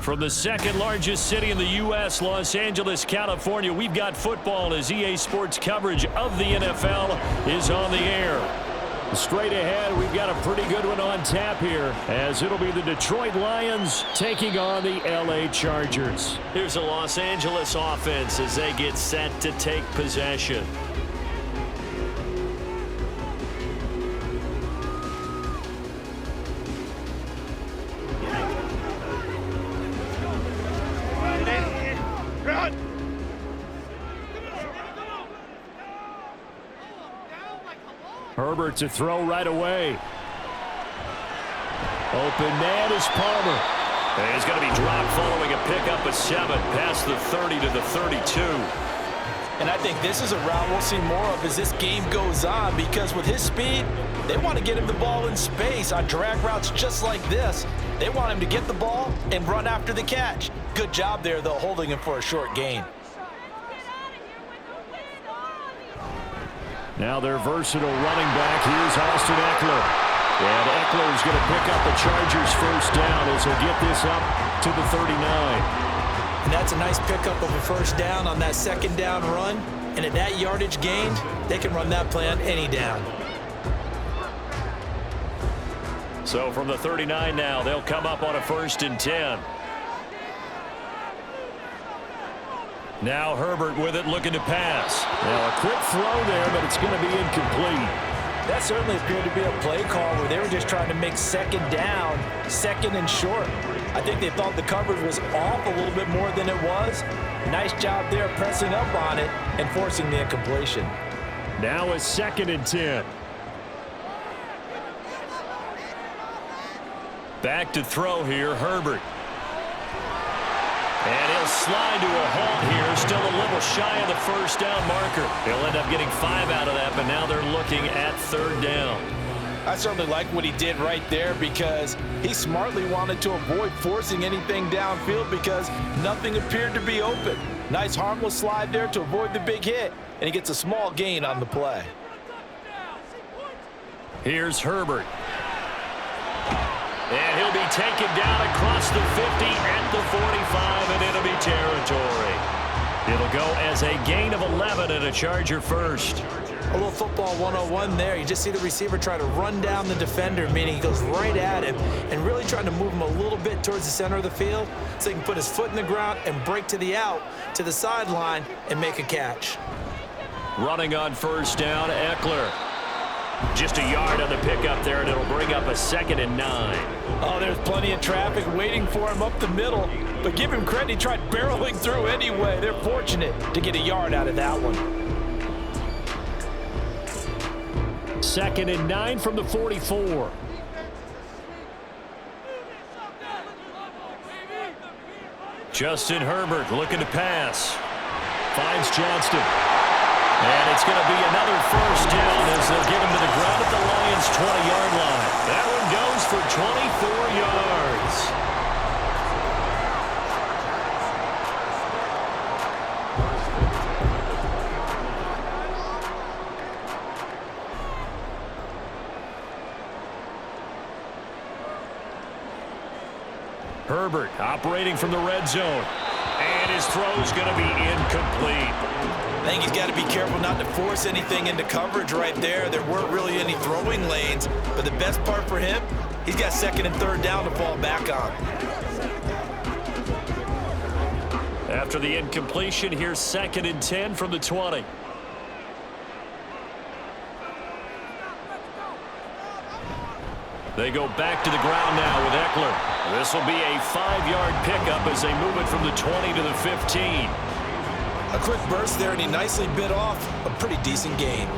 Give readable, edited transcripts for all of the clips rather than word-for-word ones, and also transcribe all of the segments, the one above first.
From the second largest city in the U.S., Los Angeles, California, we've got football as EA Sports coverage of the NFL is on the air. Straight ahead, we've got a pretty good one on tap here, as it'll be the Detroit Lions taking on the L.A. Chargers. Here's the Los Angeles offense as they get set to take possession. Herbert to throw right away. Open man is Palmer. And he's going to be dropped following a pickup of 7 past the 30 to the 32. And I think this is a route we'll see more of as this game goes on, because with his speed, they want to get him the ball in space on drag routes just like this. They want him to get the ball and run after the catch. Good job there, though, holding him for a short gain. Now their versatile running back, here's Austin Eckler. And Eckler is going to pick up the Chargers first down as he'll get this up to the 39. And that's a nice pickup of a first down on that second down run. And at that yardage gained, they can run that play on any down. So from the 39 now, they'll come up on a 1st and 10. Now Herbert with it, looking to pass. Now a quick throw there, but it's going to be incomplete. That certainly appeared to be a play call where they were just trying to make second down, second and short. I think they thought the coverage was off a little bit more than it was. Nice job there pressing up on it and forcing the incompletion. Now a 2nd and 10. Back to throw here, Herbert. And he'll slide to a halt here, still a little shy of the first down marker. He'll end up getting 5 out of that, but now they're looking at 3rd down. I certainly like what he did right there, because he smartly wanted to avoid forcing anything downfield because nothing appeared to be open. Nice harmless slide there to avoid the big hit, and he gets a small gain on the play. Here's Herbert. And he'll be taken down across the 50 at the 45, and it'll be territory. It'll go as a gain of 11 and a Charger first. A little football 101 there. You just see the receiver try to run down the defender, meaning he goes right at him and really trying to move him a little bit towards the center of the field so he can put his foot in the ground and break to the out, to the sideline, and make a catch. Running on 1st down, Eckler. Just a yard on the pickup there, and it'll bring up a 2nd and 9. Oh, there's plenty of traffic waiting for him up the middle. But give him credit, he tried barreling through anyway. They're fortunate to get a yard out of that one. 2nd and 9 from the 44. Justin Herbert looking to pass. Finds Johnston. And it's going to be another 1st down as they'll get him to the ground at the Lions' 20-yard line. That one goes for 24 yards. Herbert operating from the red zone. And his throw's going to be incomplete. I think he's got to be careful not to force anything into coverage right there. There weren't really any throwing lanes, but the best part for him, he's got 2nd and 3rd down to fall back on. After the incompletion, here's 2nd and 10 from the 20. They go back to the ground now with Eckler. This will be a 5-yard pickup as they move it from the 20 to the 15. A quick burst there, and he nicely bit off a pretty decent gain.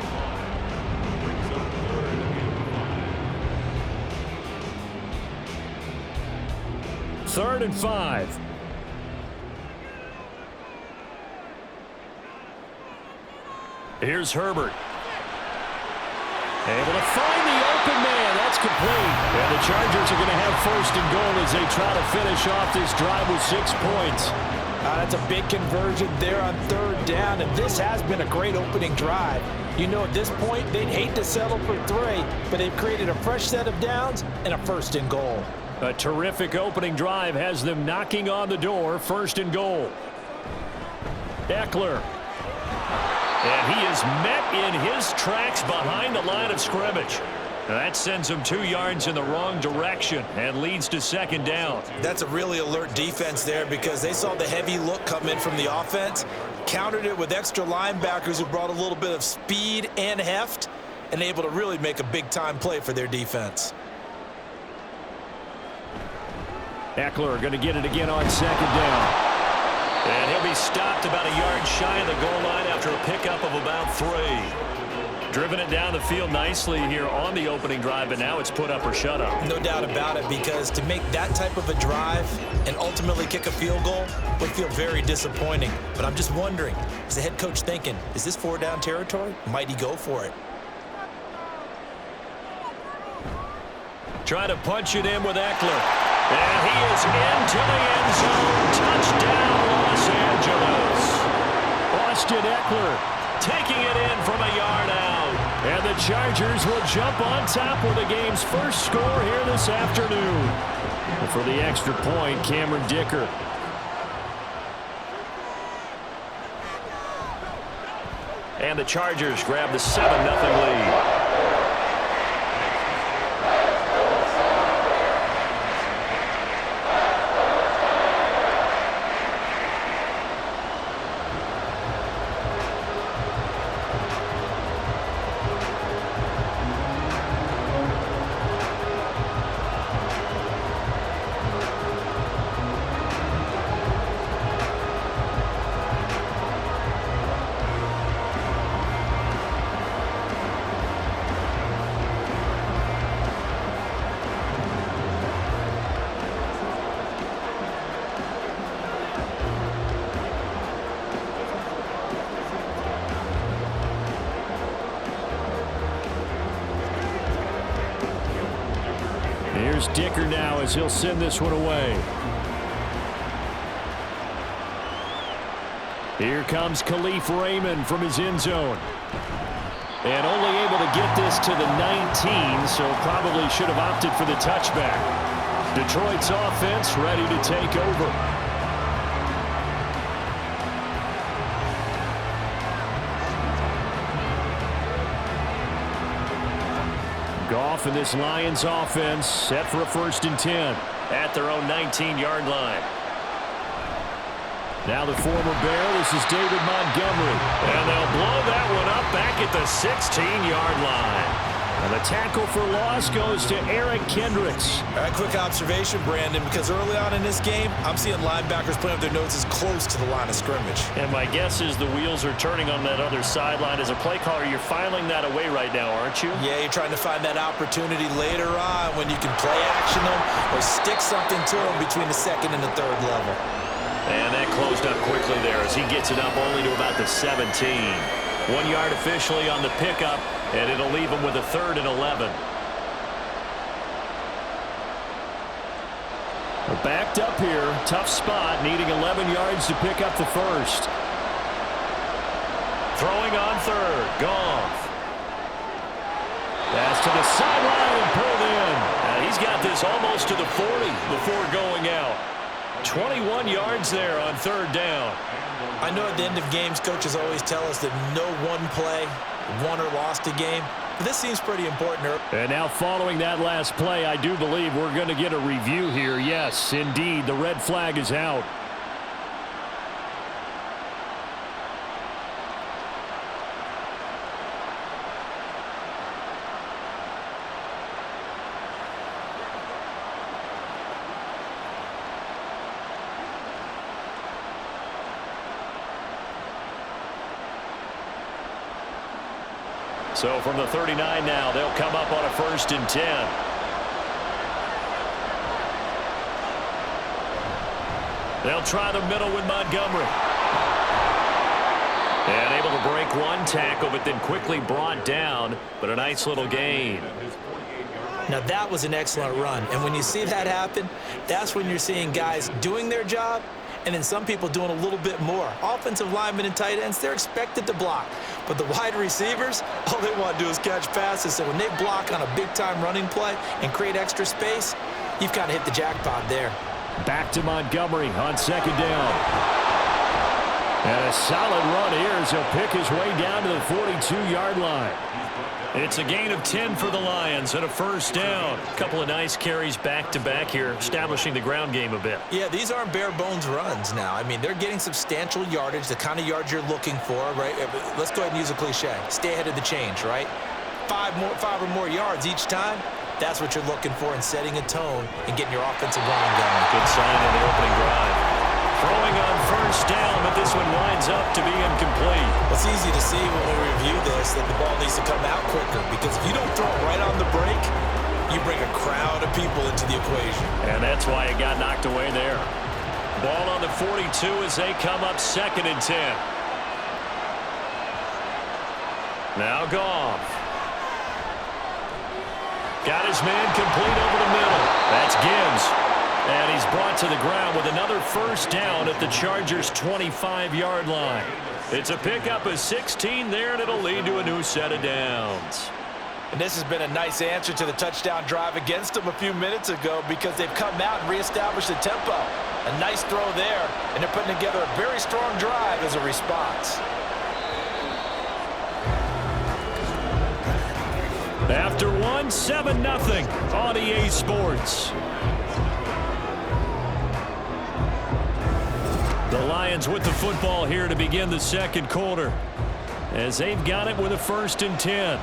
Third and 5. Here's Herbert. Able to find the open man. That's complete. And the Chargers are going to have 1st and goal as they try to finish off this drive with 6 points. That's a big conversion there on 3rd down, and this has been a great opening drive. You know, at this point, they'd hate to settle for 3, but they've created a fresh set of downs and a 1st and goal. A terrific opening drive has them knocking on the door. 1st and goal. Eckler. And he is met in his tracks behind the line of scrimmage. That sends him 2 yards in the wrong direction and leads to 2nd down. That's a really alert defense there because they saw the heavy look come in from the offense, countered it with extra linebackers who brought a little bit of speed and heft, and able to really make a big-time play for their defense. Eckler going to get it again on 2nd down. And he'll be stopped about a yard shy of the goal line after a pickup of about 3. Driven it down the field nicely here on the opening drive, but now it's put up or shut up. No doubt about it, because to make that type of a drive and ultimately kick a field goal would feel very disappointing. But I'm just wondering, is the head coach thinking, is this 4-down territory? Might he go for it? Trying to punch it in with Eckler. And he is into the end zone. Touchdown, Los Angeles. Austin Eckler taking it in from a yard out. And the Chargers will jump on top with the game's first score here this afternoon. And for the extra point, Cameron Dicker. And the Chargers grab the 7-0 lead. Here's Dicker now as he'll send this one away. Here comes Khalif Raymond from his end zone. And only able to get this to the 19, so probably should have opted for the touchback. Detroit's offense ready to take over. Goff and this Lions offense set for a 1st and 10 at their own 19-yard line. Now the former Bear, this is David Montgomery. And they'll blow that one up back at the 16-yard line. And the tackle for loss goes to Eric Kendricks. All right, quick observation, Brandon, because early on in this game, I'm seeing linebackers putting up their noses close to the line of scrimmage. And my guess is the wheels are turning on that other sideline. As a play caller, you're filing that away right now, aren't you? Yeah, you're trying to find that opportunity later on when you can play action them or stick something to them between the 2nd and the 3rd level. And that closed up quickly there as he gets it up only to about the 17. 1 yard officially on the pickup, and it'll leave him with a 3rd and 11. We're backed up here. Tough spot, needing 11 yards to pick up the 1st. Throwing on 3rd. Goff. Pass to the sideline and pulled in. And he's got this almost to the 40 before going out. 21 yards there on 3rd down. I know at the end of games, coaches always tell us that no one play won or lost a game. But this seems pretty important. And now following that last play, I do believe we're going to get a review here. Yes, indeed, the red flag is out. So from the 39 now, they'll come up on a 1st and 10. They'll try the middle with Montgomery. And able to break one tackle, but then quickly brought down. But a nice little gain. Now that was an excellent run. And when you see that happen, that's when you're seeing guys doing their job and then some people doing a little bit more. Offensive linemen and tight ends, they're expected to block. But the wide receivers, all they want to do is catch passes. So when they block on a big-time running play and create extra space, You've kind of hit the jackpot there. Back to Montgomery on second down. And a solid run here as he'll pick his way down to the 42-yard line. It's a gain of 10 for the Lions and a first down. A couple of nice carries back-to-back here, establishing the ground game a bit. Yeah, these aren't bare-bones runs now. I mean, they're getting substantial yardage, the kind of yards you're looking for, right? Let's go ahead and use a cliche. Stay ahead of the change, right? Five or more yards each time. That's what you're looking for in setting a tone and getting your offensive line going. Good sign in the opening drive. Throwing on first down, but this one winds up to be incomplete. It's easy to see when we review this that the ball needs to come out quicker, because if you don't throw it right on the break, you bring a crowd of people into the equation. And that's why it got knocked away there. Ball on the 42 as they come up 2nd and 10. Now Goff. Got his man complete over the middle. That's Gibbs. And he's brought to the ground with another first down at the Chargers' 25-yard line. It's a pickup of 16 there, and it'll lead to a new set of downs. And this has been a nice answer to the touchdown drive against them a few minutes ago, because they've come out and reestablished the tempo. A nice throw there, and they're putting together a very strong drive as a response. After one, 7-0 on EA Sports. The Lions with the football here to begin the second quarter, as they've got it with a 1st and 10.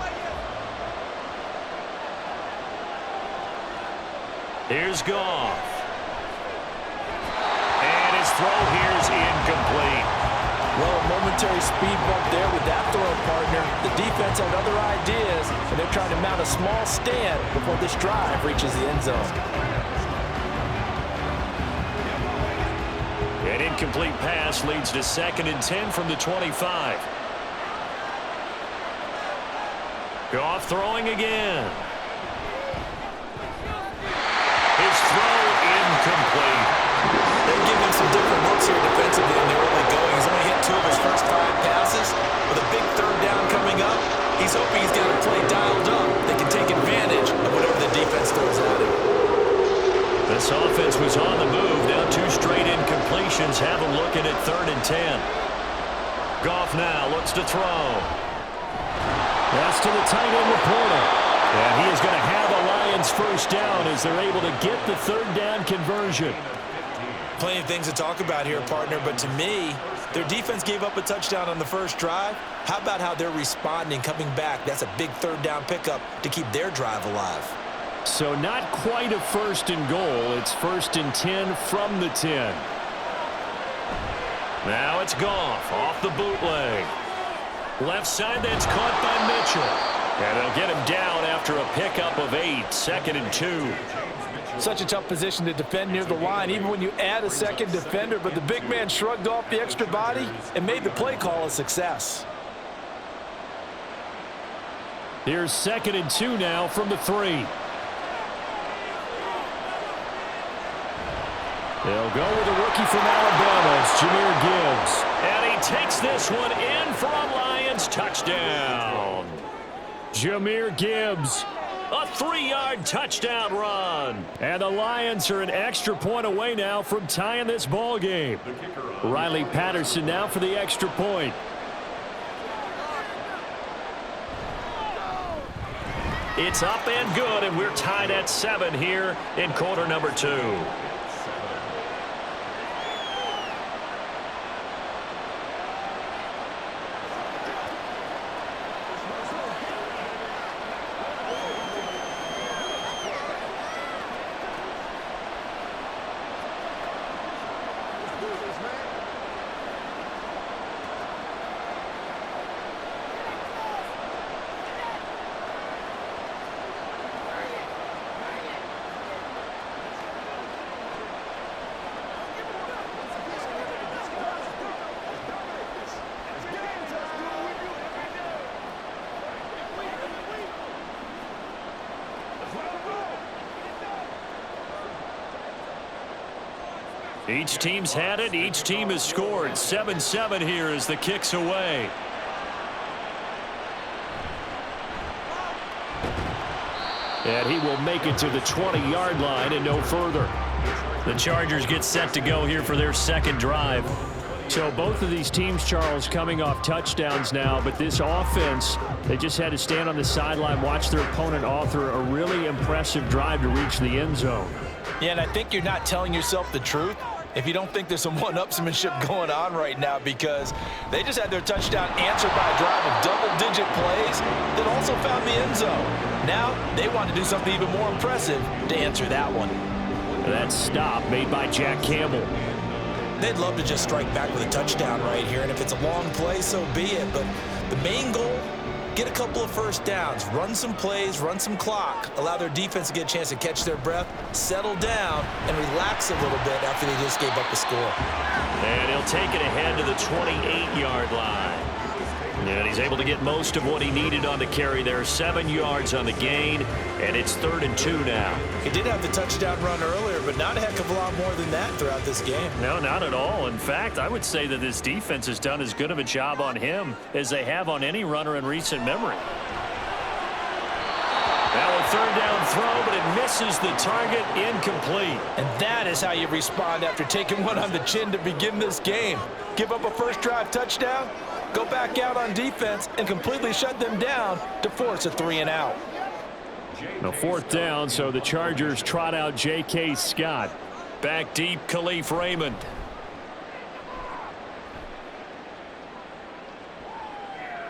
Here's Goff. And his throw here is incomplete. Well, a momentary speed bump there with that throw, partner. The defense had other ideas, and they're trying to mount a small stand before this drive reaches the end zone. An incomplete pass leads to 2nd and 10 from the 25. Goff throwing again. His throw incomplete. They're giving him some different looks here defensively in the early going. He's only hit 2 of his first 5 passes. With a big 3rd down coming up, he's hoping he's got a play dialed up. They can take advantage of whatever the defense throws at him. This offense was on the move. Now 2 straight incompletions have them looking at 3rd and 10. Goff now looks to throw. That's to the tight end Laporta. And he is going to have a Lions first down as they're able to get the 3rd down conversion. Plenty of things to talk about here, partner, but to me, their defense gave up a touchdown on the first drive. How about how they're responding, coming back? That's a big 3rd down pickup to keep their drive alive. So not quite a 1st and goal. It's 1st and 10 from the 10. Now it's Goff off the bootleg. Left side, that's caught by Mitchell. And they'll get him down after a pickup of 8, 2nd and 2. Such a tough position to defend near the line, even when you add a second defender, but the big man shrugged off the extra body and made the play call a success. Here's 2nd and 2 now from the 3. They'll go with a rookie from Alabama. It's Jahmyr Gibbs. And he takes this one in for a Lions touchdown. Jahmyr Gibbs, a 3-yard touchdown run. And the Lions are an extra point away now from tying this ball game. Riley Patterson now for the extra point. It's up and good, and we're tied at 7 here in quarter number 2. Each team's had it. Each team has scored. 7-7 here as the kick's away. And he will make it to the 20-yard line and no further. The Chargers get set to go here for their second drive. So both of these teams, Charles, coming off touchdowns now, but this offense, they just had to stand on the sideline, watch their opponent author a really impressive drive to reach the end zone. Yeah, and I think you're not telling yourself the truth if you don't think there's some one-upsmanship going on right now, because they just had their touchdown answered by a drive of double-digit plays that also found the end zone. Now they want to do something even more impressive to answer that one. That stop made by Jack Campbell. They'd love to just strike back with a touchdown right here, and if it's a long play, so be it. But the main goal, get a couple of first downs, run some plays, run some clock, allow their defense to get a chance to catch their breath, settle down, and relax a little bit after they just gave up a score. And he'll take it ahead to the 28-yard line. And he's able to get most of what he needed on the carry there. 7 yards on the gain, and it's 3rd and 2 now. He did have the touchdown run earlier, but not a heck of a lot more than that throughout this game. No, not at all. In fact, I would say that this defense has done as good of a job on him as they have on any runner in recent memory. Now a 3rd down throw, but it misses the target, incomplete. And that is how you respond after taking one on the chin to begin this game. Give up a first drive touchdown, go back out on defense, and completely shut them down to force a 3-and-out. Now 4th down, so the Chargers trot out J.K. Scott. Back deep, Khalif Raymond.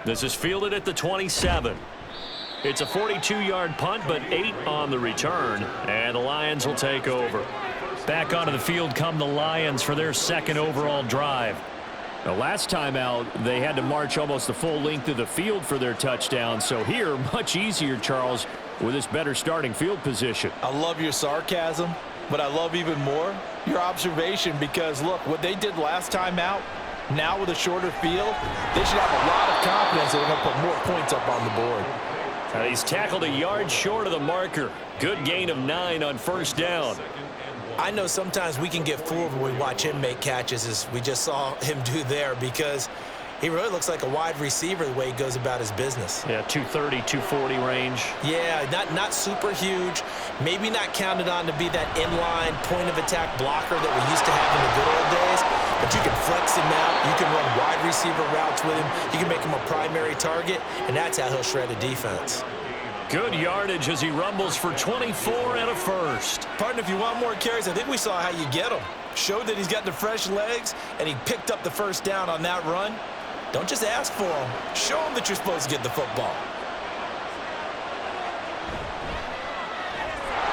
This is fielded at the 27. It's a 42-yard punt, but 8 on the return, and the Lions will take over. Back onto the field come the Lions for their second overall drive. The last time out, they had to march almost the full length of the field for their touchdown. So here, much easier, Charles, with this better starting field position. I love your sarcasm, but I love even more your observation, because, look, what they did last time out, now with a shorter field, they should have a lot of confidence that they're going to put more points up on the board. He's tackled a yard short of the marker. Good gain of 9 on 1st down. I know sometimes we can get fooled when we watch him make catches, as we just saw him do there, because he really looks like a wide receiver the way he goes about his business. Yeah, 230, 240 range. Yeah, not super huge. Maybe not counted on to be that inline point-of-attack blocker that we used to have in the good old days, but you can flex him out. You can run wide receiver routes with him. You can make him a primary target, and that's how he'll shred a defense. Good yardage as he rumbles for 24 and a first. Partner, if you want more carries, I think we saw how you get him. Showed that he's got the fresh legs, and he picked up the first down on that run. Don't just ask for him. Show him that you're supposed to get the football.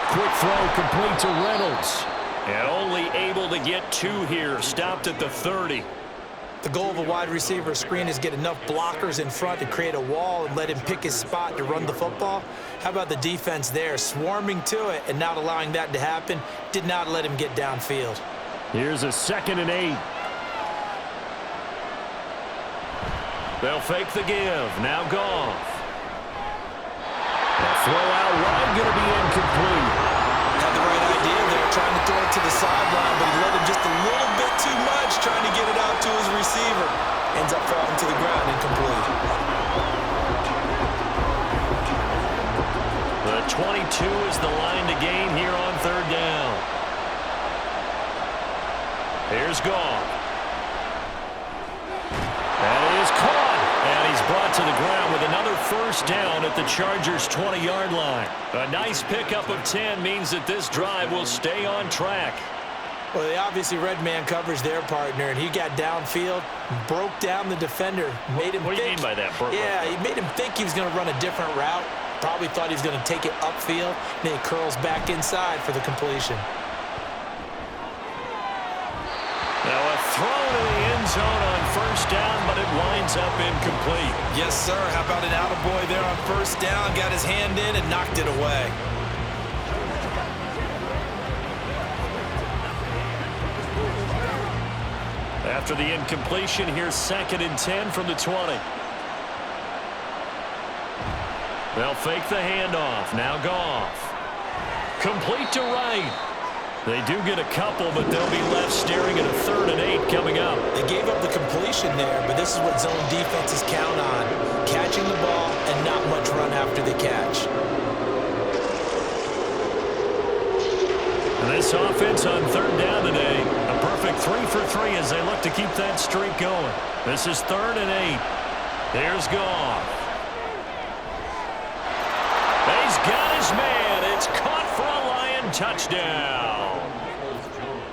Quick throw complete to Reynolds. And only able to get 2 here. Stopped at the 30. The goal of a wide receiver screen is get enough blockers in front to create a wall and let him pick his spot to run the football. How about the defense there, swarming to it and not allowing that to happen? Did not let him get downfield. Here's a 2nd and 8. They'll fake the give. Now Goff. The throw out wide, going to be incomplete. Had the right idea there, trying to throw it to the sideline, but he let him just a little bit too much, trying to get it out to his receiver. Ends up falling to the ground, incomplete. The 22 is the line to gain here on 3rd down. Here's Goff. That is caught, and he's brought to the ground with another 1st down at the Chargers' 20-yard line. A nice pickup of 10 means that this drive will stay on track. Well, they obviously read man coverage their partner, and he got downfield, broke down the defender, made him What do you think, mean by that, Burke? Yeah, he made him think he was going to run a different route. Probably thought he was going to take it upfield, and then he curls back inside for the completion. Now a throw to the end zone on 1st down, but it winds up incomplete. Yes, sir. How about an attaboy there on 1st down? Got his hand in and knocked it away. After the incompletion, here's 2nd and 10 from the 20. They'll fake the handoff. Now Goff. Complete to right. They do get a couple, but they'll be left staring at a 3rd and 8 coming up. They gave up the completion there, but this is what zone defenses count on. Catching the ball and not much run after the catch. This offense on third down today, a perfect 3 for 3 as they look to keep that streak going. This is 3rd and 8. Here's Goff. He's got his man. It's caught for a Lion touchdown.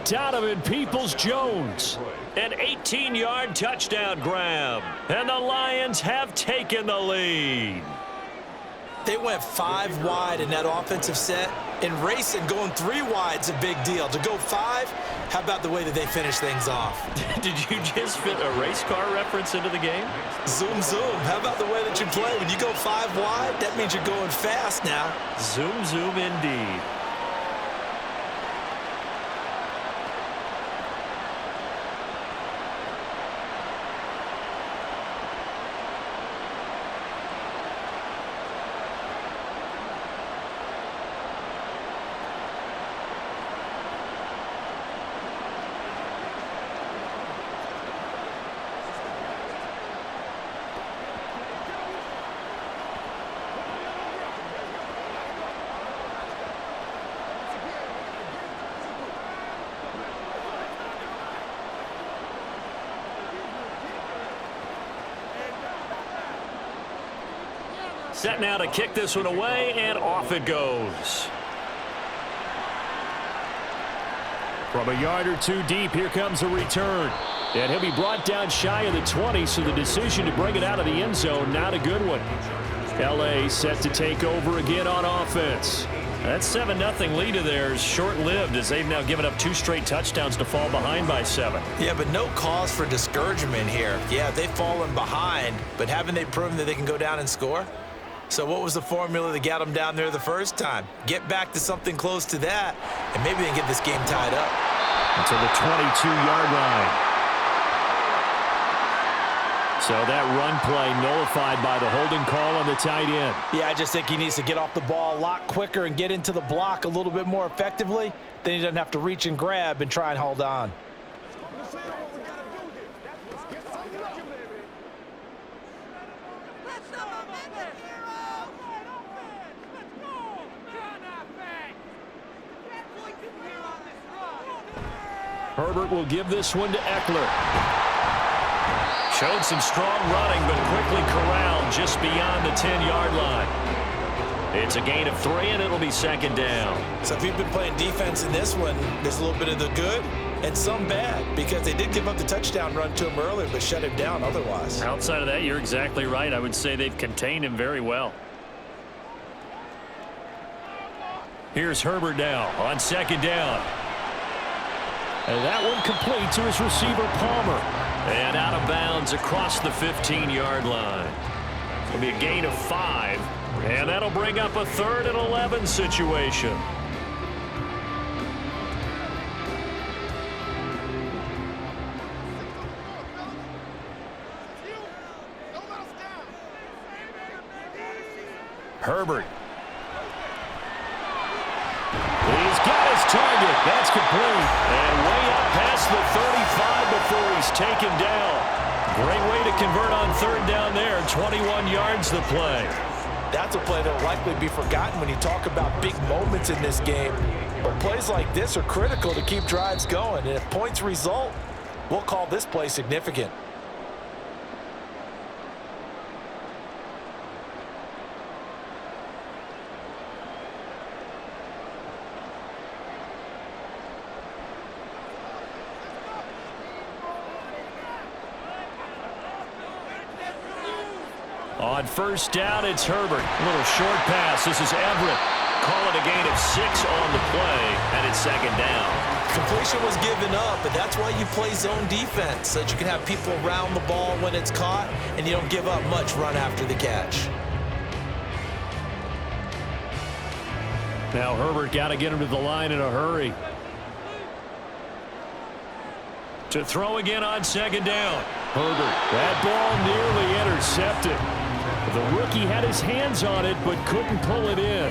Donovan Peoples-Jones, an 18-yard touchdown grab. And the Lions have taken the lead. They went 5 wide in that offensive set, and racing going 3 wide is a big deal. To go 5, how about the way that they finish things off? Did you just fit a race car reference into the game? Zoom, zoom. How about the way that you play? When you go 5 wide, that means you're going fast now. Zoom, zoom indeed. Set now to kick this one away, and off it goes. From a yard or 2 deep, here comes a return. And he'll be brought down shy of the 20, so the decision to bring it out of the end zone, not a good one. L.A. set to take over again on offense. That 7-0 lead of theirs short-lived as they've now given up 2 straight touchdowns to fall behind by 7. Yeah, but no cause for discouragement here. Yeah, they've fallen behind, but haven't they proven that they can go down and score? So what was the formula that got them down there the first time? Get back to something close to that, and maybe they can get this game tied up. Until the 22-yard line. So that run play nullified by the holding call on the tight end. Yeah, I just think he needs to get off the ball a lot quicker and get into the block a little bit more effectively. Then he doesn't have to reach and grab and try and hold on. Herbert will give this one to Eckler. Showed some strong running, but quickly corralled just beyond the 10-yard line. It's a gain of 3, and it'll be 2nd down. So if you've been playing defense in this one, there's a little bit of the good and some bad, because they did give up the touchdown run to him earlier, but shut him down otherwise. Outside of that, you're exactly right. I would say they've contained him very well. Here's Herbert now on 2nd down. And that one complete to his receiver, Palmer. And out of bounds across the 15-yard line. It'll be a gain of 5. And that'll bring up a 3rd and 11 situation. Herbert. He's got his target. That's complete. And way up past the 35 before he's taken down. Great way to convert on 3rd down there. 21 yards the play. That's a play that will likely be forgotten when you talk about big moments in this game. But plays like this are critical to keep drives going. And if points result, we'll call this play significant. On 1st down, it's Herbert. A little short pass. This is Everett. Call it a gain of 6 on the play, and it's 2nd down. Completion was given up, but that's why you play zone defense, so that you can have people around the ball when it's caught, and you don't give up much run after the catch. Now Herbert got to get him to the line in a hurry. To throw again on 2nd down. Herbert. That ball nearly intercepted. The rookie had his hands on it, but couldn't pull it in.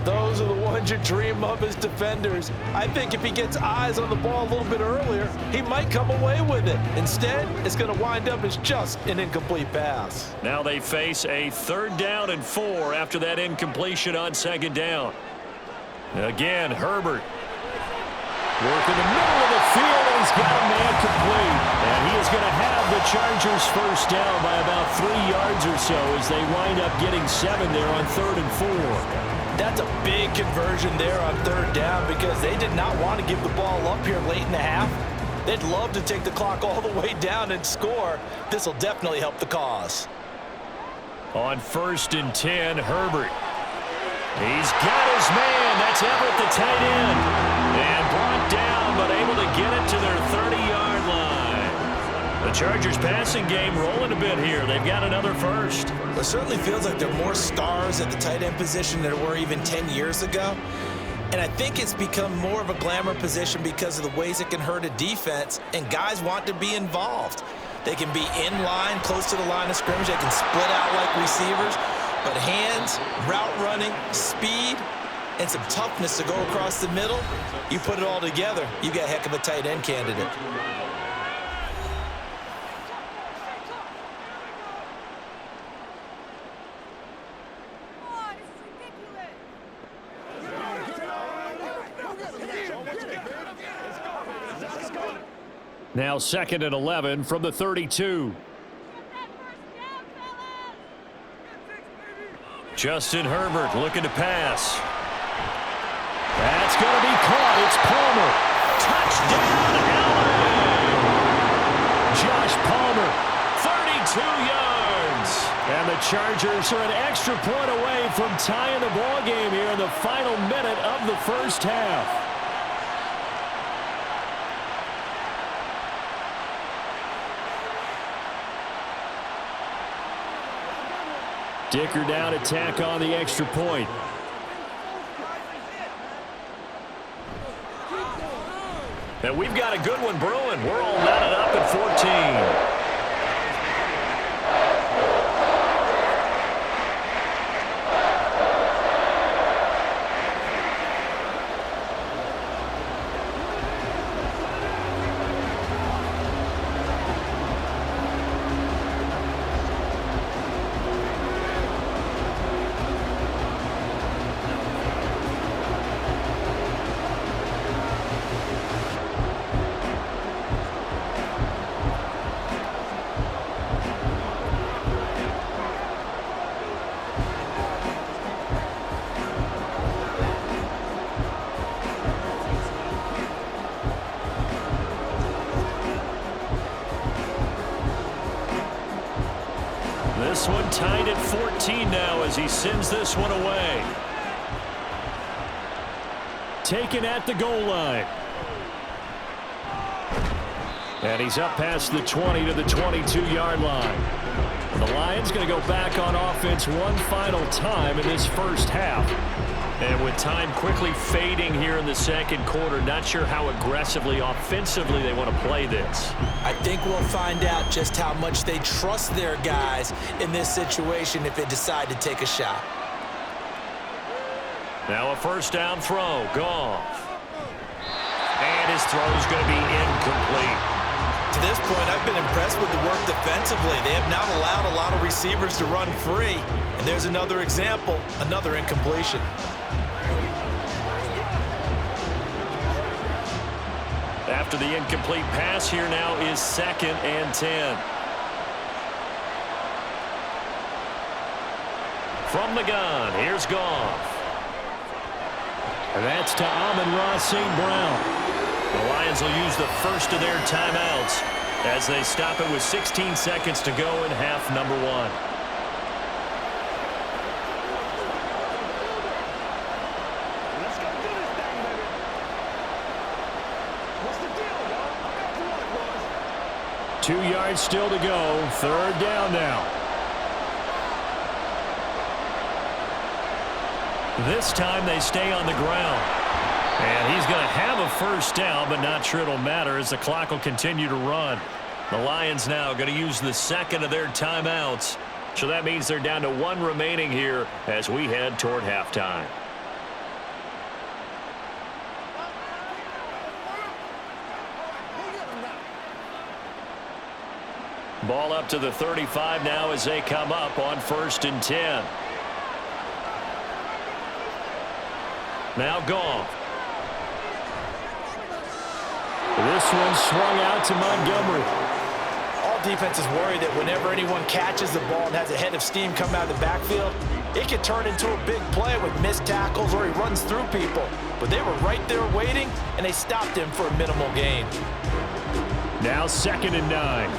Those are the ones you dream of as defenders. I think if he gets eyes on the ball a little bit earlier, he might come away with it. Instead, it's going to wind up as just an incomplete pass. Now they face a 3rd down and 4 after that incompletion on 2nd down. Again, Herbert. Working the middle of the field, and he's got a man complete. And he is going to have the Chargers first down by about 3 yards or so as they wind up getting 7 there on 3rd and 4. That's a big conversion there on 3rd down because they did not want to give the ball up here late in the half. They'd love to take the clock all the way down and score. This will definitely help the cause. On 1st and 10, Herbert. He's got his man. That's Everett, the tight end. And brought down, but able to get it to their 30-yard line. The Chargers passing game rolling a bit here. They've got another first. It certainly feels like there are more stars at the tight end position than there were even 10 years ago. And I think it's become more of a glamour position because of the ways it can hurt a defense, and guys want to be involved. They can be in line, close to the line of scrimmage. They can split out like receivers. But hands, route running, speed, and some toughness to go across the middle, you put it all together, you got a heck of a tight end candidate. Now 2nd and 11 from the 32. Justin Herbert looking to pass. That's going to be caught. It's Palmer. Touchdown, Allen! Josh Palmer, 32 yards. And the Chargers are an extra point away from tying the ball game here in the final minute of the first half. Dicker down, attack on the extra point. And we've got a good one brewing. We're all knotted up at 14. This one tied at 14 now as he sends this one away. Taken at the goal line. And he's up past the 20 to the 22-yard line. The Lions going to go back on offense one final time in this first half. And with time quickly fading here in the second quarter, not sure how aggressively, offensively they want to play this. I think we'll find out just how much they trust their guys in this situation if they decide to take a shot. Now a first down throw. Goff. And his throw is going to be incomplete. To this point, I've been impressed with the work defensively. They have not allowed a lot of receivers to run free. And there's another example, another incompletion. After the incomplete pass, here now is 2nd and 10. From the gun, here's Goff. And that's to Amon-Ra St. Brown. The Lions will use the first of their timeouts as they stop it with 16 seconds to go in half number 1. Let's go do this thing, baby. What's the deal, y'all? 2 yards still to go. 3rd down now. This time they stay on the ground. And he's going to have a first down, but not sure it'll matter as the clock will continue to run. The Lions now going to use the second of their timeouts. So that means they're down to 1 remaining here as we head toward halftime. Ball up to the 35 now as they come up on 1st and 10. Now Goff. This one swung out to Montgomery. All defenses worry that whenever anyone catches the ball and has a head of steam come out of the backfield, it can turn into a big play with missed tackles or he runs through people. But they were right there waiting, and they stopped him for a minimal gain. Now 2nd and 9.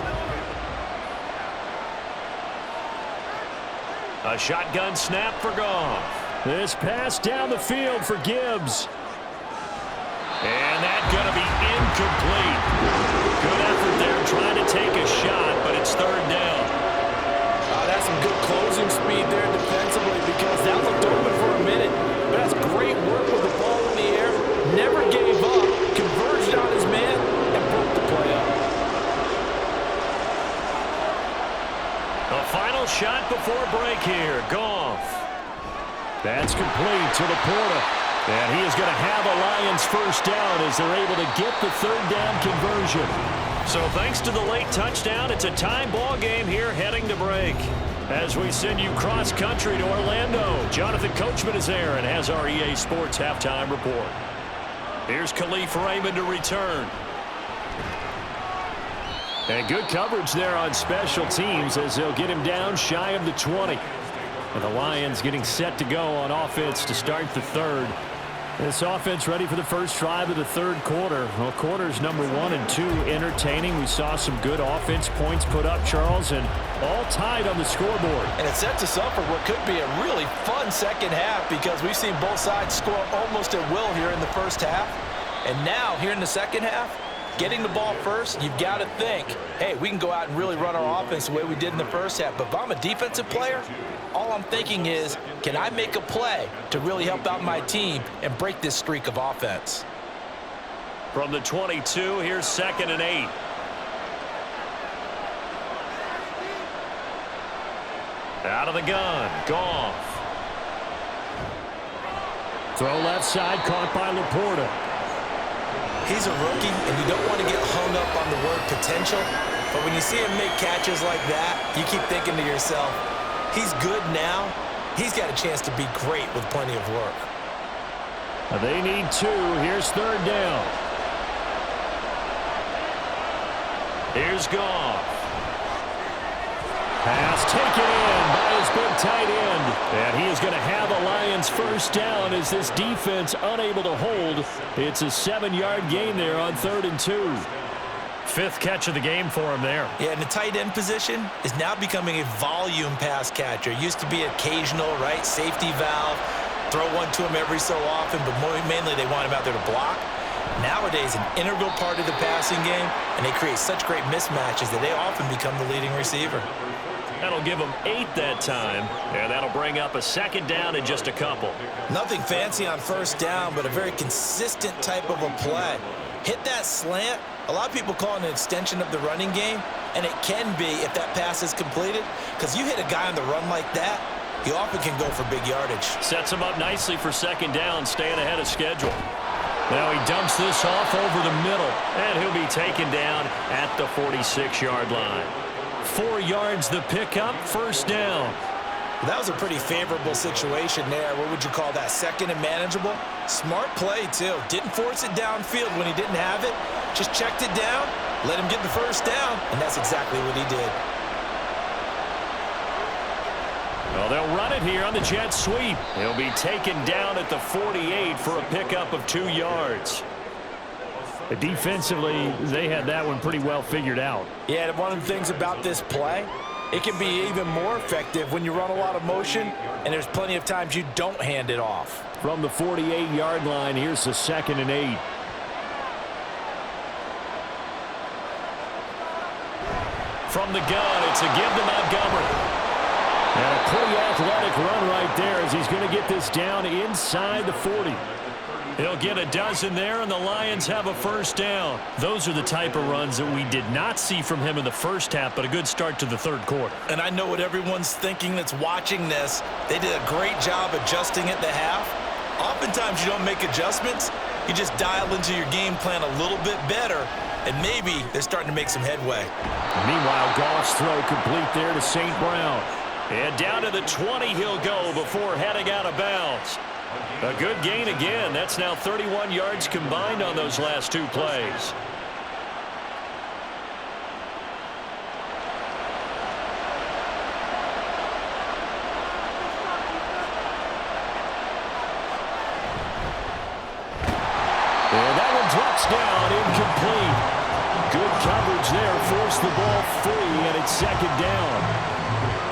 A shotgun snap for Goff. This pass down the field for Gibbs. And that's going to be incomplete. Good effort there trying to take a shot, but it's 3rd down. That's some good closing speed there defensively because that looked open for a minute. But that's great work with the ball in the air. Never gave up, converged on his man, and broke the play up. A final shot before break here. Goff. That's complete to Laporta. And he is going to have a Lions first down as they're able to get the 3rd down conversion. So thanks to the late touchdown, it's a tie ball game here heading to break. As we send you cross-country to Orlando, Jonathan Coachman is there and has our EA Sports halftime report. Here's Khalif Raymond to return. And good coverage there on special teams as they'll get him down shy of the 20. And the Lions getting set to go on offense to start the 3rd. This offense ready for the first drive of the 3rd quarter. Well, quarters number 1 and 2 entertaining. We saw some good offense points put up, Charles, and all tied on the scoreboard. And it sets us up for what could be a really fun second half because we've seen both sides score almost at will here in the first half. And now, here in the second half, getting the ball first, you've got to think, hey, we can go out and really run our offense the way we did in the first half. But if I'm a defensive player, all I'm thinking is, can I make a play to really help out my team and break this streak of offense? From the 22, here's 2nd and 8. Out of the gun, Goff. Throw left side, caught by Laporta. He's a rookie, and you don't want to get hung up on the word potential. But when you see him make catches like that, you keep thinking to yourself, he's good now. He's got a chance to be great with plenty of work. They need 2. Here's 3rd down. Here's Goff. Pass taken in by his big tight end. And he is going to have a Lions first down as this defense unable to hold. It's a 7-yard gain there on 3rd and 2. 5th catch of the game for him there. Yeah, and the tight end position is now becoming a volume pass catcher. Used to be occasional, right? Safety valve. Throw one to him every so often, but mainly they want him out there to block. Nowadays, an integral part of the passing game, and they create such great mismatches that they often become the leading receiver. That'll give them 8 that time, and that'll bring up a 2nd down in just a couple. Nothing fancy on first down, but a very consistent type of a play. Hit that slant. A lot of people call it an extension of the running game, and it can be if that pass is completed, because you hit a guy on the run like that, you often can go for big yardage. Sets him up nicely for 2nd down, staying ahead of schedule. Now he dumps this off over the middle, and he'll be taken down at the 46-yard line. 4 yards the pickup, first down. That was a pretty favorable situation there. What would you call that? 2nd and manageable? Smart play, too. Didn't force it downfield when he didn't have it. Just checked it down, let him get the first down, and that's exactly what he did. Well, they'll run it here on the jet sweep. He'll be taken down at the 48 for a pickup of 2 yards. Defensively, they had that one pretty well figured out. Yeah, and one of the things about this play, it can be even more effective when you run a lot of motion, and there's plenty of times you don't hand it off. From the 48-yard line, here's the 2nd and 8. From the gun, it's a give to Montgomery. And a pretty athletic run right there as he's going to get this down inside the 40. He'll get a dozen there, and the Lions have a first down. Those are the type of runs that we did not see from him in the first half, but a good start to the 3rd quarter. And I know what everyone's thinking that's watching this. They did a great job adjusting at the half. Oftentimes you don't make adjustments. You just dial into your game plan a little bit better, and maybe they're starting to make some headway. Meanwhile, Goff's throw complete there to St. Brown. And down to the 20 he'll go before heading out of bounds. A good gain again. That's now 31 yards combined on those last two plays. And that one drops down, incomplete. Good coverage there, forced the ball free, and it's second down.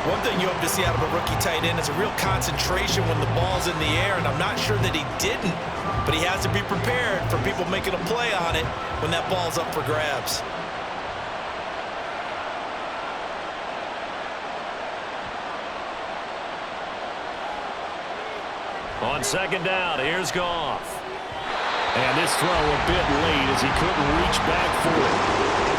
One thing you hope to see out of a rookie tight end is a real concentration when the ball's in the air, and I'm not sure that he didn't, but he has to be prepared for people making a play on it when that ball's up for grabs. On second down, here's Goff. And this throw a bit late as he couldn't reach back for it.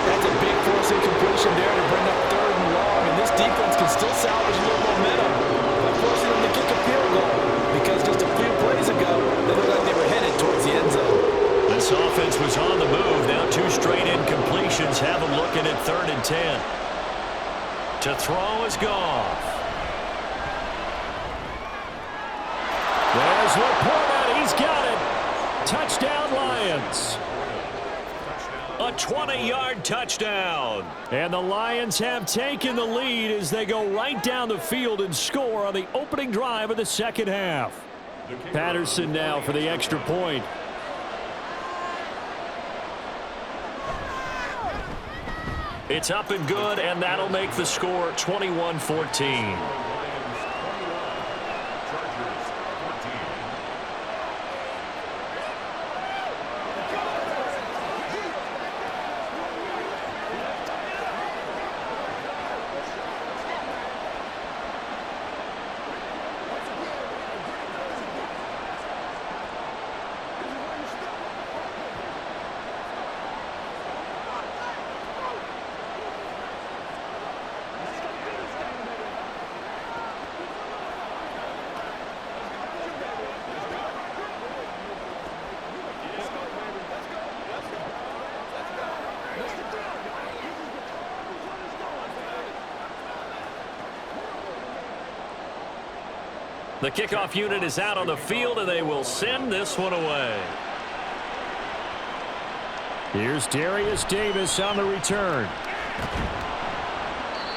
That's a big force incompletion there to bring up third and long, and this defense can still salvage a little momentum by forcing them to kick a field goal, because just a few plays ago, they looked like they were headed towards the end zone. This offense was on the move. Now two straight incompletions have them looking at 3rd and 10. To throw is Goff. There's Laporta. He's got it. Touchdown, Lions. A 20-yard touchdown. And the Lions have taken the lead as they go right down the field and score on the opening drive of the second half. Patterson now for the extra point. It's up and good, and that'll make the score 21-14. The kickoff unit is out on the field, and they will send this one away. Here's Darius Davis on the return.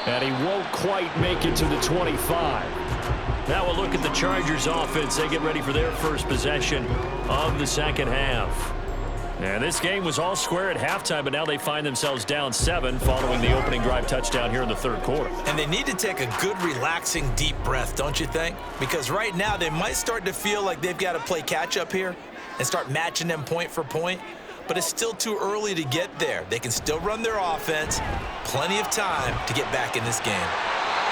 And he won't quite make it to the 25. Now we'll look at the Chargers offense. They get ready for their first possession of the second half. And this game was all square at halftime, but now they find themselves down 7 following the opening drive touchdown here in the third quarter. And they need to take a good, relaxing, deep breath, don't you think? Because right now they might start to feel like they've got to play catch-up here and start matching them point for point. But it's still too early to get there. They can still run their offense. Plenty of time to get back in this game.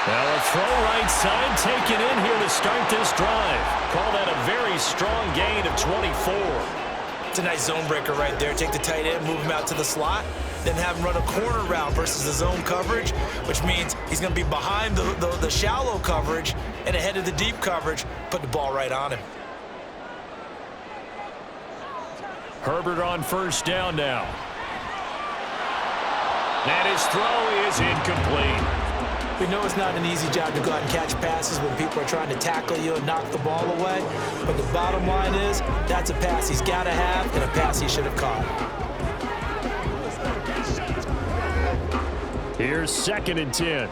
Now a throw right side taken in here to start this drive. Call that a very strong gain of 24. It's a nice zone breaker right there. Take the tight end, move him out to the slot, then have him run a corner route versus the zone coverage, which means he's going to be behind the shallow coverage and ahead of the deep coverage. Put the ball right on him. Herbert on first down now. And his throw is incomplete. We know it's not an easy job to go out and catch passes when people are trying to tackle you and knock the ball away. But the bottom line is, that's a pass he's got to have and a pass he should have caught. Here's 2nd and 10.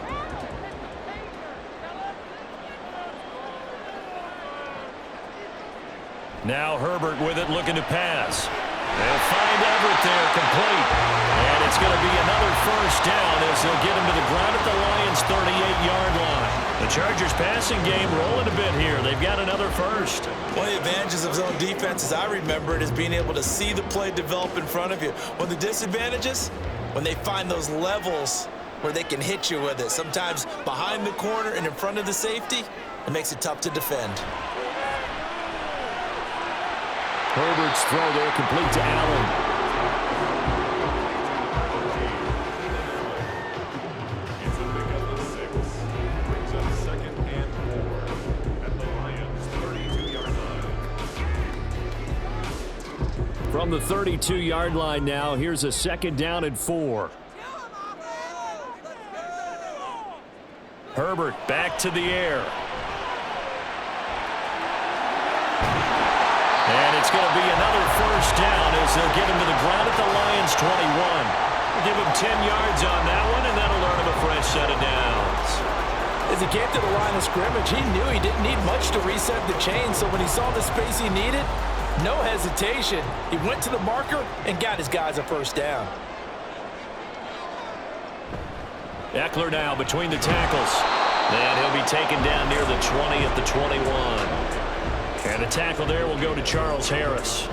Now Herbert with it, looking to pass. They'll find Everett there, complete. And it's going to be another first down as they'll get him to the ground at the Lions' 38-yard line. The Chargers passing game rolling a bit here. They've got another first. One of the advantages of zone defense, as I remember it, is being able to see the play develop in front of you. One of the disadvantages, when they find those levels where they can hit you with it, sometimes behind the corner and in front of the safety, it makes it tough to defend. Herbert's throw there complete to Allen. From the 32-yard line now, here's a 2nd down and 4. Herbert back to the air. And it's going to be another first down as they'll get him to the ground at the Lions' 21. Give him 10 yards on that one, and that'll earn him a fresh set of downs. As he came to the line of scrimmage, he knew he didn't need much to reset the chain, so when he saw the space he needed, no hesitation. He went to the marker and got his guys a first down. Eckler now between the tackles. And he'll be taken down near the 20 at the 21. And the tackle there will go to Charles Harris.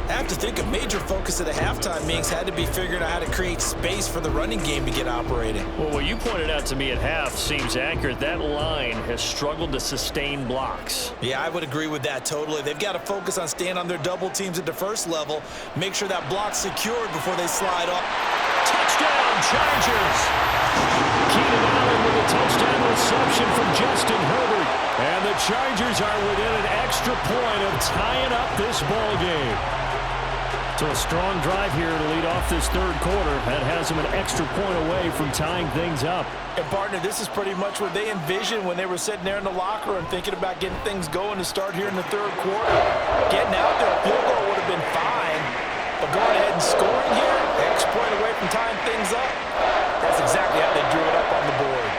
I have to think a major focus of the halftime meetings had to be figuring out how to create space for the running game to get operating. Well, what you pointed out to me at half seems accurate. That line has struggled to sustain blocks. Yeah, I would agree with that totally. They've got to focus on staying on their double teams at the first level, make sure that block's secured before they slide off. Touchdown, Chargers! Keenan Allen with a touchdown reception from Justin Herbert. And the Chargers are within an extra point of tying up this ball game. So a strong drive here to lead off this third quarter. That has them an extra point away from tying things up. And, partner, this is pretty much what they envisioned when they were sitting there in the locker room thinking about getting things going to start here in the third quarter. Getting out there, a field goal would have been fine. But going ahead and scoring here, extra point away from tying things up, that's exactly how they drew it up on the board.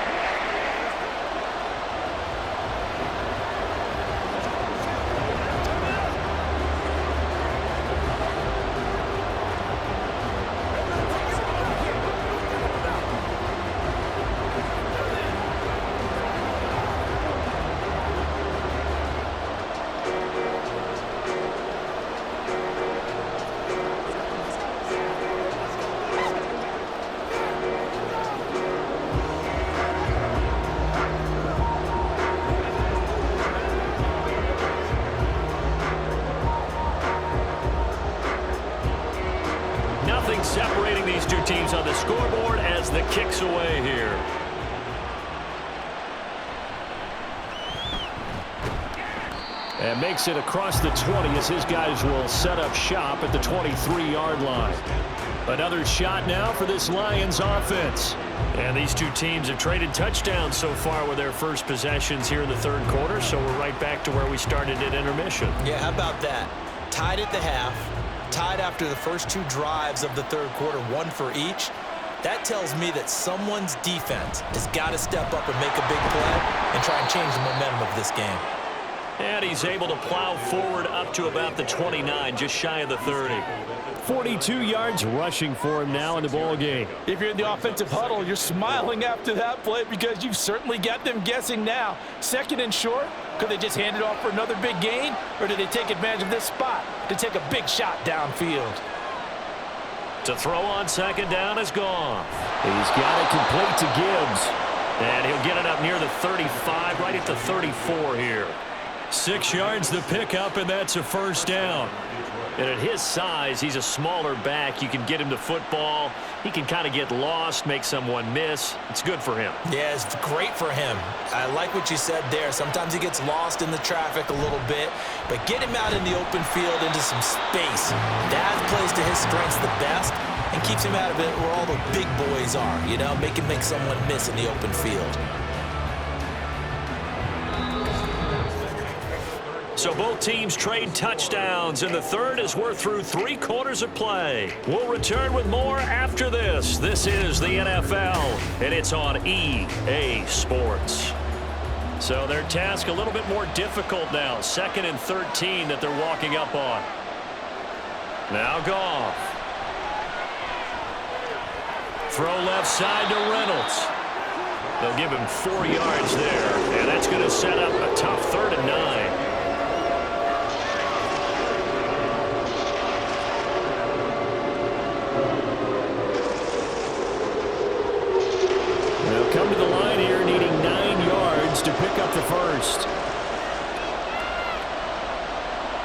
Separating these two teams on the scoreboard as the kick's away here. And makes it across the 20 as his guys will set up shop at the 23-yard line. Another shot now for this Lions offense. And these two teams have traded touchdowns so far with their first possessions here in the third quarter, so we're right back to where we started at intermission. Yeah, how about that? Tied at the half. Tied after the first two drives of the third quarter, one for each. That tells me that someone's defense has got to step up and make a big play and try and change the momentum of this game. And he's able to plow forward up to about the 29, just shy of the 30. 42 yards rushing for him now in the ball game. If you're in the offensive huddle, you're smiling after that play because you've certainly got them guessing now. Second and short, could they just hand it off for another big gain, or did they take advantage of this spot to take a big shot downfield? To throw on second down is gone. He's got it complete to Gibbs. And he'll get it up near the 35, right at the 34 here. 6 yards the pickup, and that's a first down. And at his size, he's a smaller back. You can get him to football. He can kind of get lost, make someone miss. It's good for him. Yeah, it's great for him. I like what you said there. Sometimes he gets lost in the traffic a little bit, but get him out in the open field into some space. That plays to his strengths the best and keeps him out of it where all the big boys are, you know, make someone miss in the open field. So both teams trade touchdowns, and the third as we're through 3 quarters of play. We'll return with more after this. This is the NFL, and it's on EA Sports. So their task a little bit more difficult now. 2nd and 13 that they're walking up on. Now Goff. Throw left side to Reynolds. They'll give him 4 yards there, and that's going to set up a tough 3rd and 9. They'll come to the line here needing 9 yards to pick up the first.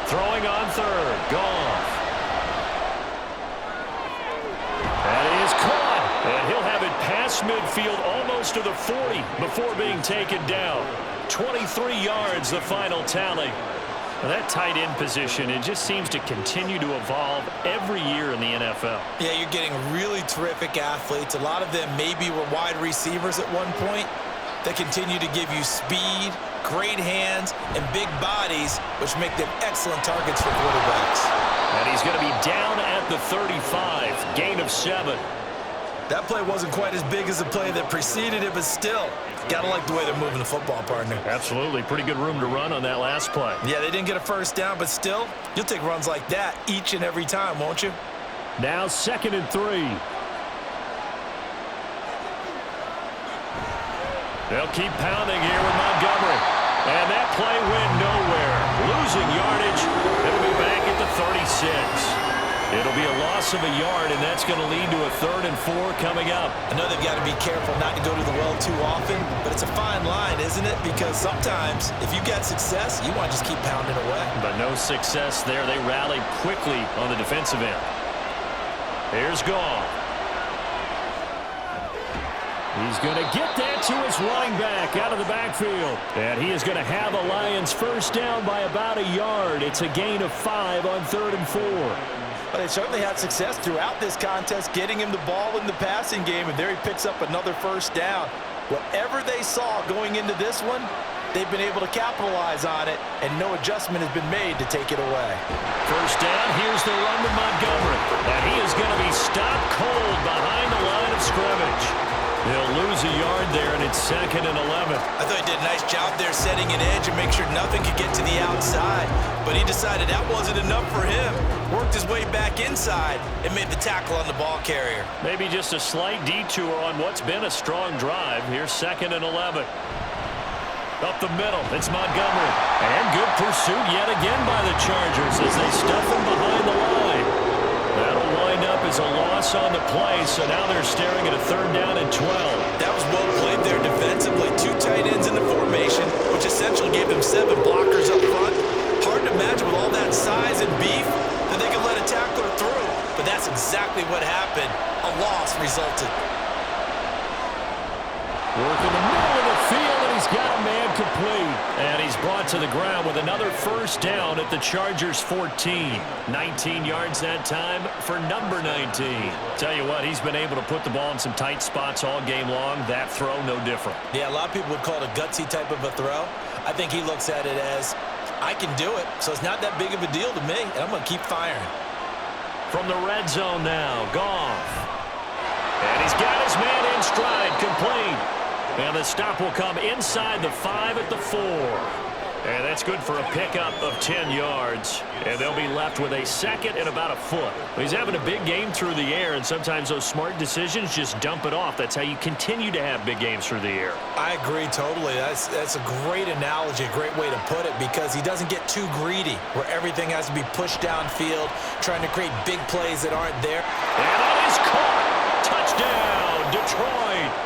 Throwing on 3rd. Goff. That is caught. And he'll have it past midfield almost to the 40 before being taken down. 23 yards the final tally. Now that tight end position, it just seems to continue to evolve every year in the NFL. Yeah, you're getting really terrific athletes. A lot of them maybe were wide receivers at one point that continue to give you speed, great hands, and big bodies, which make them excellent targets for quarterbacks. And he's going to be down at the 35, gain of 7. That play wasn't quite as big as the play that preceded it, but still, got to like the way they're moving the football, partner. Absolutely. Pretty good room to run on that last play. Yeah, they didn't get a first down, but still, you'll take runs like that each and every time, won't you? Now 2nd and 3. They'll keep pounding here with Montgomery. And that play went nowhere. Losing yardage. It'll be back at the 36. It'll be a loss of a yard, and that's going to lead to a 3rd and 4 coming up. I know they've got to be careful not to go to the well too often, but it's a fine line, isn't it? Because sometimes, if you get success, you want to just keep pounding away. But no success there. They rallied quickly on the defensive end. Here's Goff. He's going to get that to his running back out of the backfield. And he is going to have a Lions first down by about a yard. It's a gain of 5 on 3rd and 4. But they certainly had success throughout this contest, getting him the ball in the passing game, and there he picks up another first down. Whatever they saw going into this one, they've been able to capitalize on it, and no adjustment has been made to take it away. First down, here's the run to Montgomery. And he is going to be stopped cold behind the line of scrimmage. He'll lose a yard there, and it's 2nd and 11. I thought he did a nice job there setting an edge and make sure nothing could get to the outside. But he decided that wasn't enough for him. Worked his way back inside and made the tackle on the ball carrier. Maybe just a slight detour on what's been a strong drive. Here's 2nd and 11. Up the middle, it's Montgomery. And good pursuit yet again by the Chargers as they stuff him behind the line. That'll wind up as a loss on the play, so now they're staring at a 3rd down and 12. That was well played there defensively. 2 tight ends in the formation, which essentially gave them 7 blockers up front. Hard to imagine with all that size and beef that they could let a tackler through. But that's exactly what happened. A loss resulted. Work in the middle of the field, and he's got a man complete. And he's brought to the ground with another first down at the Chargers' 14. 19 yards that time for number 19. Tell you what, he's been able to put the ball in some tight spots all game long. That throw, no different. Yeah, a lot of people would call it a gutsy type of a throw. I think he looks at it as, I can do it, so it's not that big of a deal to me, and I'm going to keep firing. From the red zone now, Goff. And he's got his man in stride, complete. And the stop will come inside the 5 at the 4. And that's good for a pickup of 10 yards. And they'll be left with a 2nd and about a foot. He's having a big game through the air, and sometimes those smart decisions just dump it off. That's how you continue to have big games through the air. I agree totally. That's a great analogy, a great way to put it, because he doesn't get too greedy where everything has to be pushed downfield, trying to create big plays that aren't there. And that is caught. Touchdown, Detroit.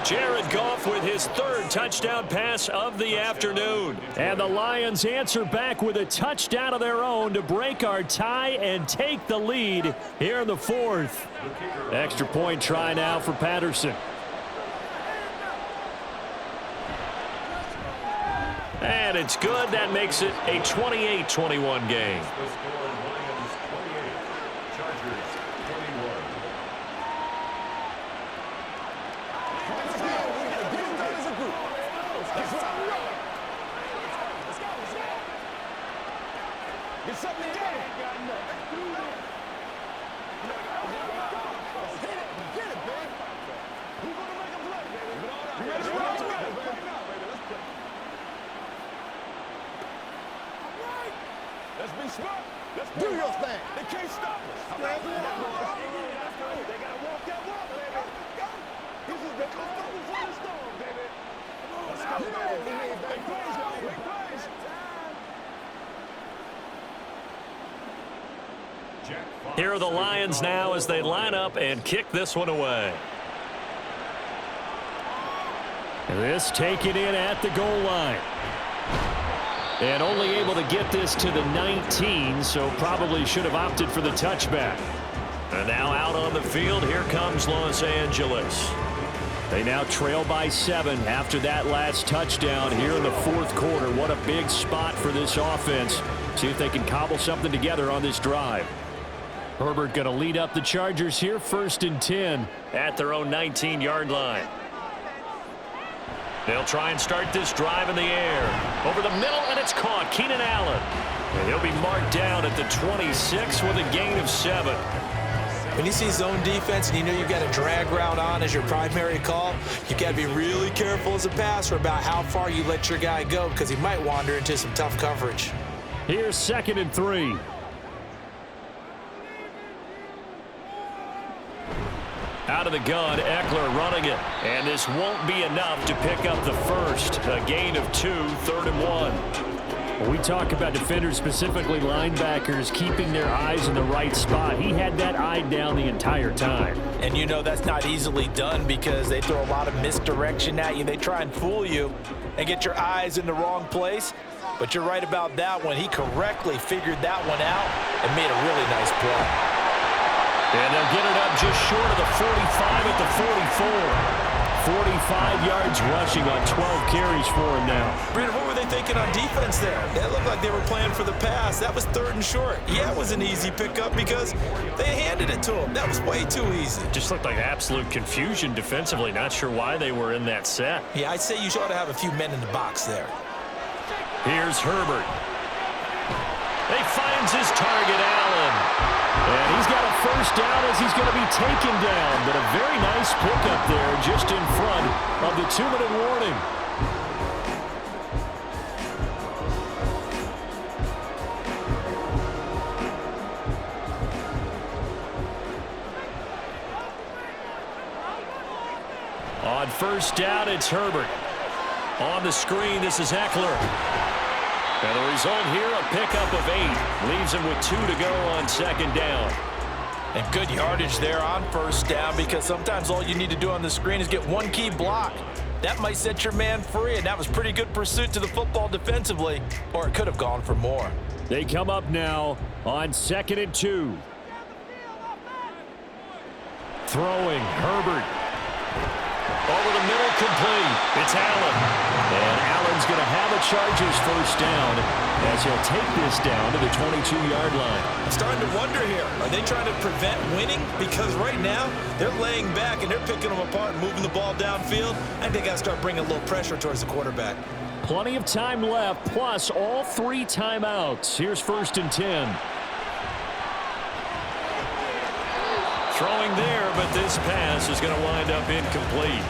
Jared Goff with his 3rd touchdown pass of the afternoon. And the Lions answer back with a touchdown of their own to break our tie and take the lead here in the 4th. Extra point try now for Patterson. And it's good. That makes it a 28-21 game. Do your thing. They can't stop us. They gotta walk that walk, baby. This is the calm before the storm, baby. Let's go, baby. Big plays, y'all. Big plays. Here are the Lions now as they line up and kick this one away. This taken in at the goal line. And only able to get this to the 19, so probably should have opted for the touchback. And now out on the field, here comes Los Angeles. They now trail by 7 after that last touchdown here in the 4th quarter. What a big spot for this offense. See if they can cobble something together on this drive. Herbert going to lead up the Chargers here, 1st and 10 at their own 19-yard line. They'll try and start this drive in the air. Over the middle, and it's caught. Keenan Allen. And he'll be marked down at the 26 with a gain of 7. When you see zone defense and you know you've got a drag route on as your primary call, you've got to be really careful as a passer about how far you let your guy go because he might wander into some tough coverage. Here's 2nd and 3. Out of the gun, Eckler running it. And this won't be enough to pick up the first. A gain of 2, 3rd and 1. When we talk about defenders, specifically linebackers, keeping their eyes in the right spot, he had that eye down the entire time. And you know that's not easily done because they throw a lot of misdirection at you. They try and fool you and get your eyes in the wrong place. But you're right about that one. He correctly figured that one out and made a really nice play. And they'll get it up just short of the 45 at the 44. 45 yards rushing on 12 carries for him now. Brandon, what were they thinking on defense there? That looked like they were playing for the pass. That was 3rd and short. Yeah, it was an easy pickup because they handed it to him. That was way too easy. Just looked like absolute confusion defensively. Not sure why they were in that set. Yeah, I'd say you ought to have a few men in the box there. Here's Herbert. He finds his target, Allen. And he's got a first down as he's going to be taken down. But a very nice pickup there just in front of the 2-minute warning. On first down, it's Herbert. On the screen, this is Eckler. And the result here, a pickup of 8. Leaves him with 2 to go on 2nd down. And good yardage there on first down because sometimes all you need to do on the screen is get one key block. That might set your man free, and that was pretty good pursuit to the football defensively, or it could have gone for more. They come up now on 2nd and 2. Throwing, Herbert. Over the middle, complete. It's Allen. And Allen's going to have a Chargers first down as he'll take this down to the 22-yard line. I'm starting to wonder here. Are they trying to prevent winning? Because right now, they're laying back and they're picking them apart and moving the ball downfield. I think they got to start bringing a little pressure towards the quarterback. Plenty of time left, plus all 3 timeouts. Here's 1st and 10. Throwing there, but this pass is going to wind up incomplete.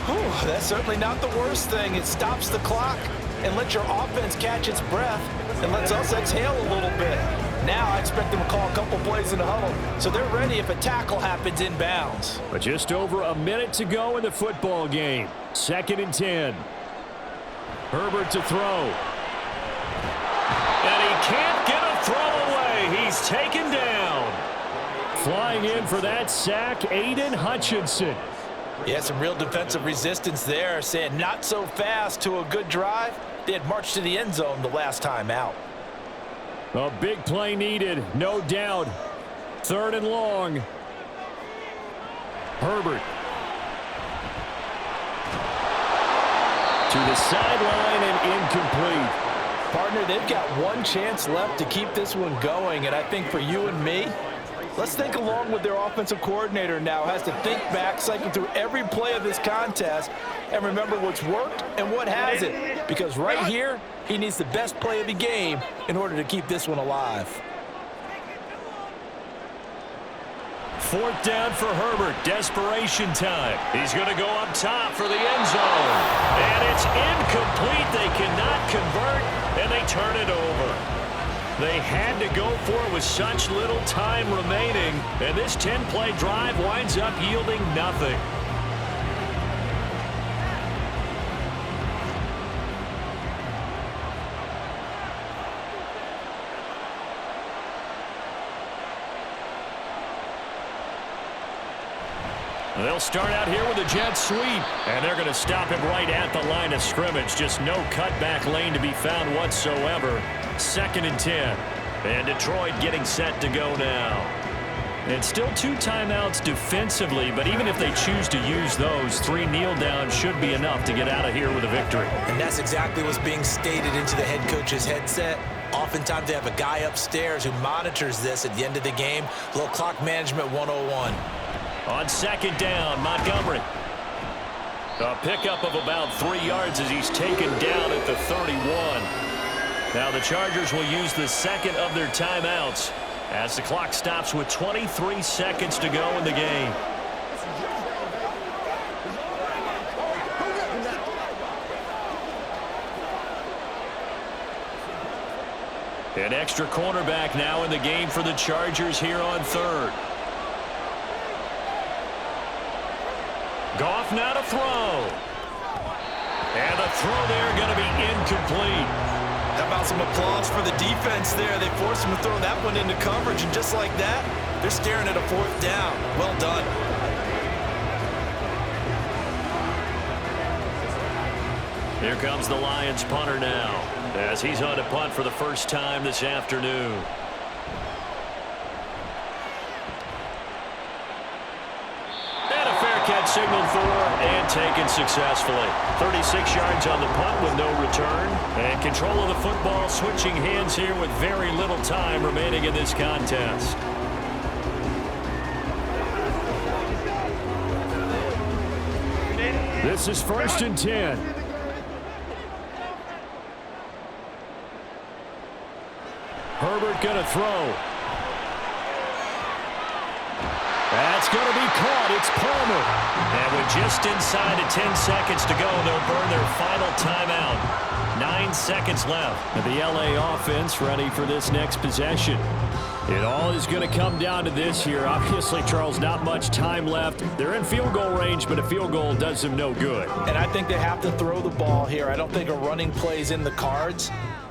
Whew, that's certainly not the worst thing. It stops the clock and lets your offense catch its breath and lets us exhale a little bit. Now I expect them to call a couple plays in the huddle, so they're ready if a tackle happens inbounds. But just over a minute to go in the football game. 2nd and 10. Herbert to throw. And he can't get a throw away. He's taken down. Flying in for that sack, Aiden Hutchinson. Yeah, some real defensive resistance there, saying not so fast to a good drive. They had marched to the end zone the last time out. A big play needed, no doubt. 3rd and long. Herbert. To the sideline and incomplete. Partner, they've got one chance left to keep this one going, and I think for you and me, let's think along with their offensive coordinator now. Has to think back, cycle through every play of this contest, and remember what's worked and what hasn't. Because right here, he needs the best play of the game in order to keep this one alive. 4th down for Herbert. Desperation time. He's going to go up top for the end zone. And it's incomplete. They cannot convert, and they turn it over. They had to go for it with such little time remaining, and this 10-play drive winds up yielding nothing. They'll start out here with a jet sweep, and they're going to stop him right at the line of scrimmage. Just no cutback lane to be found whatsoever. 2nd and 10. And Detroit getting set to go now. It's still 2 timeouts defensively, but even if they choose to use those, 3 kneel downs should be enough to get out of here with a victory. And that's exactly what's being stated into the head coach's headset. Oftentimes they have a guy upstairs who monitors this at the end of the game. A little clock management 101. On 2nd down, Montgomery. A pickup of about 3 yards as he's taken down at the 31. Now the Chargers will use the second of their timeouts as the clock stops with 23 seconds to go in the game. An extra cornerback now in the game for the Chargers here on third. Goff now to throw. And the throw there going to be incomplete. How about some applause for the defense there? They forced him to throw that one into coverage, and just like that, they're staring at a fourth down. Well done. Here comes the Lions punter now, as he's on to punt for the first time this afternoon. And a fair catch signaled for and taken successfully. 36 yards on the punt with no return. And control of the football switching hands here with very little time remaining in this contest. This is 1st and 10. Herbert going to throw. That's going to be caught. It's Palmer. And with just inside of 10 seconds to go, they'll burn their final timeout. 9 seconds left. And the LA offense ready for this next possession. It all is going to come down to this here. Obviously, Charles, not much time left. They're in field goal range, but a field goal does them no good. And I think they have to throw the ball here. I don't think a running play is in the cards.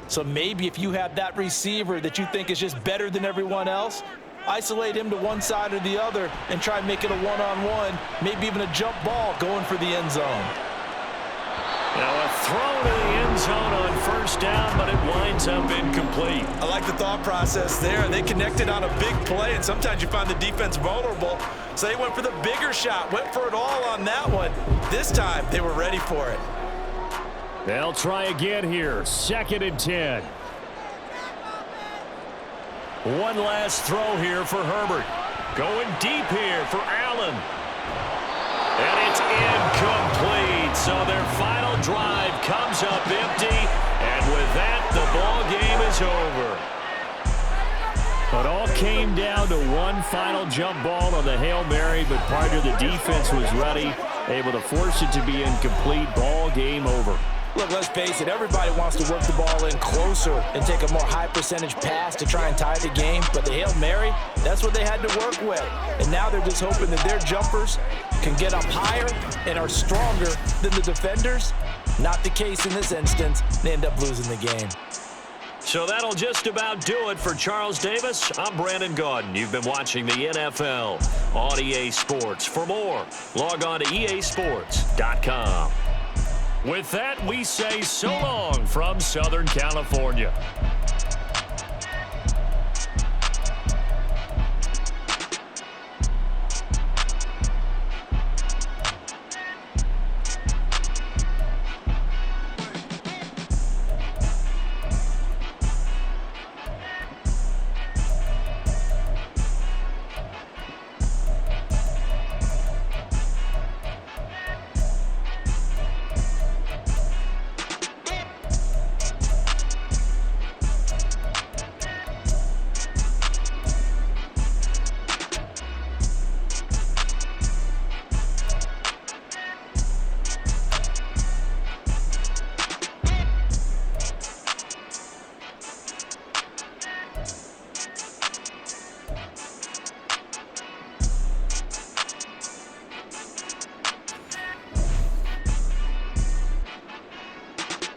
So maybe if you have that receiver that you think is just better than everyone else, isolate him to one side or the other and try and make it a one-on-one, maybe even a jump ball going for the end zone. Now a throw to the end zone on first down, but it winds up incomplete. I like the thought process there. They connected on a big play, and sometimes you find the defense vulnerable. So they went for the bigger shot, went for it all on that one. This time, they were ready for it. They'll try again here. 2nd and 10. One last throw here for Herbert. Going deep here for Allen. And it's incomplete. So their final drive comes up empty. And with that, the ball game is over. It all came down to one final jump ball on the Hail Mary, but part of the defense was ready, able to force it to be incomplete. Ball game over. Look, let's face it, everybody wants to work the ball in closer and take a more high percentage pass to try and tie the game. But the Hail Mary, that's what they had to work with. And now they're just hoping that their jumpers can get up higher and are stronger than the defenders. Not the case in this instance. They end up losing the game. So that'll just about do it for Charles Davis. I'm Brandon Gaudin. You've been watching the NFL on EA Sports. For more, log on to easports.com. With that, we say so long from Southern California.